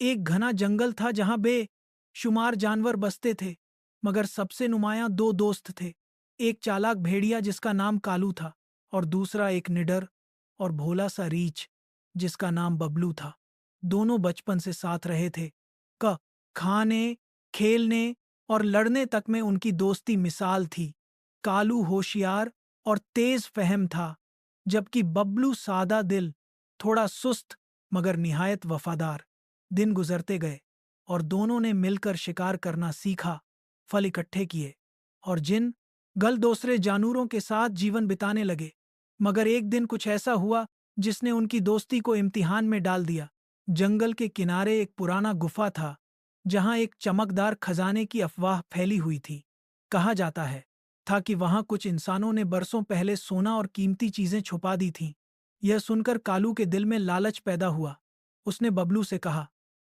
एक घना जंगल था जहां बेशुमार जानवर बसते थे, मगर सबसे नुमायां दो दोस्त थे। एक चालाक भेड़िया जिसका नाम कालू था, और दूसरा एक निडर और भोला सा रीछ जिसका नाम बबलू था। दोनों बचपन से साथ रहे थे। क खाने, खेलने और लड़ने तक में उनकी दोस्ती मिसाल थी। कालू होशियार और तेज फहम था, जबकि बबलू सादा दिल, थोड़ा सुस्त मगर निहायत वफादार। दिन गुजरते गए और दोनों ने मिलकर शिकार करना सीखा, फल इकट्ठे किए और जिन गल दूसरे जानवरों के साथ जीवन बिताने लगे। मगर एक दिन कुछ ऐसा हुआ जिसने उनकी दोस्ती को इम्तिहान में डाल दिया। जंगल के किनारे एक पुराना गुफा था, जहां एक चमकदार खजाने की अफवाह फैली हुई थी। कहा जाता है था कि वहां कुछ इंसानों ने बरसों पहले सोना और कीमती चीजें छुपा दी थीं। यह सुनकर कालू के दिल में लालच पैदा हुआ। उसने बबलू से कहा,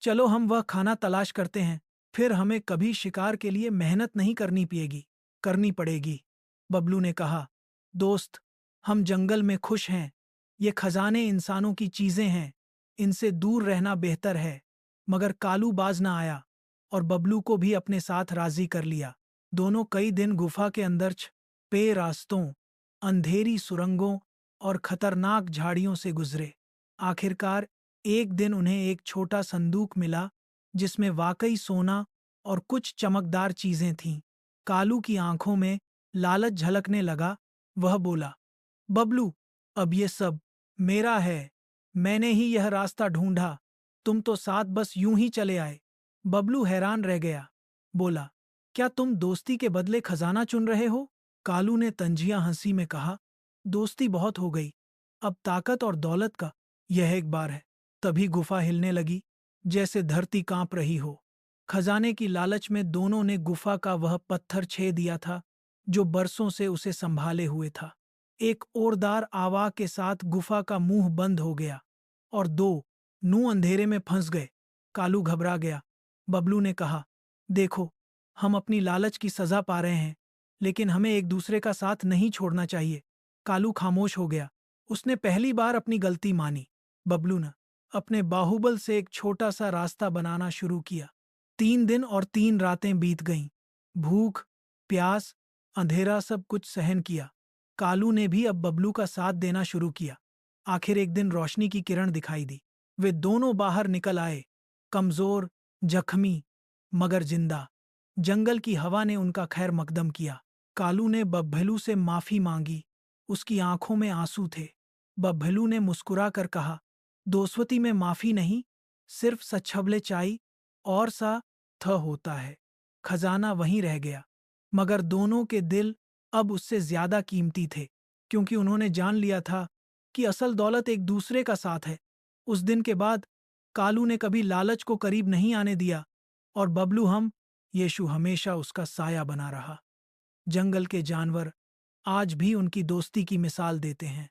चलो हम वह खाना तलाश करते हैं, फिर हमें कभी शिकार के लिए मेहनत नहीं करनी पड़ेगी। बबलू ने कहा, दोस्त, हम जंगल में खुश हैं। ये खजाने इंसानों की चीजें हैं, इनसे दूर रहना बेहतर है। मगर कालू बाज ना आया और बबलू को भी अपने साथ राजी कर लिया। दोनों कई दिन गुफा के अंदर पे रास्तों, अंधेरी सुरंगों और खतरनाक झाड़ियों से गुजरे। आखिरकार एक दिन उन्हें एक छोटा संदूक मिला, जिसमें वाकई सोना और कुछ चमकदार चीजें थीं। कालू की आंखों में लालच झलकने लगा। वह बोला, बबलू, अब ये सब मेरा है। मैंने ही यह रास्ता ढूंढा, तुम तो साथ बस यूं ही चले आए। बबलू हैरान रह गया। बोला, क्या तुम दोस्ती के बदले खजाना चुन रहे हो? कालू ने तंजिया हंसी में कहा, दोस्ती बहुत हो गई, अब ताकत और दौलत का यह एक बार है। तभी गुफा हिलने लगी, जैसे धरती कांप रही हो। खजाने की लालच में दोनों ने गुफा का वह पत्थर छेद दिया था जो बरसों से उसे संभाले हुए था। एक ओरदार आवाज के साथ गुफा का मुंह बंद हो गया और दो नू अंधेरे में फंस गए। कालू घबरा गया। बबलू ने कहा, देखो, हम अपनी लालच की सजा पा रहे हैं, लेकिन हमें एक दूसरे का साथ नहीं छोड़ना चाहिए। कालू खामोश हो गया। उसने पहली बार अपनी गलती मानी। बबलू ने अपने बाहुबल से एक छोटा सा रास्ता बनाना शुरू किया। 3 दिन और 3 रातें बीत गईं। भूख, प्यास, अंधेरा सब कुछ सहन किया। कालू ने भी अब बबलू का साथ देना शुरू किया। आखिर एक दिन रोशनी की किरण दिखाई दी। वे दोनों बाहर निकल आए, कमजोर, जख्मी, मगर जिंदा। जंगल की हवा ने उनका खैर मकदम किया। कालू ने बब्बलू से माफी मांगी। उसकी आंखों में आंसू थे। बब्बलू ने मुस्कुरा कर कहा, दोस्वती में माफी नहीं, सिर्फ सच्छबले चाई और सा थ होता है। खजाना वहीं रह गया, मगर दोनों के दिल अब उससे ज्यादा कीमती थे, क्योंकि उन्होंने जान लिया था कि असल दौलत एक दूसरे का साथ है। उस दिन के बाद कालू ने कभी लालच को करीब नहीं आने दिया, और बबलू हम यीशु हमेशा उसका साया बना रहा। जंगल के जानवर आज भी उनकी दोस्ती की मिसाल देते हैं।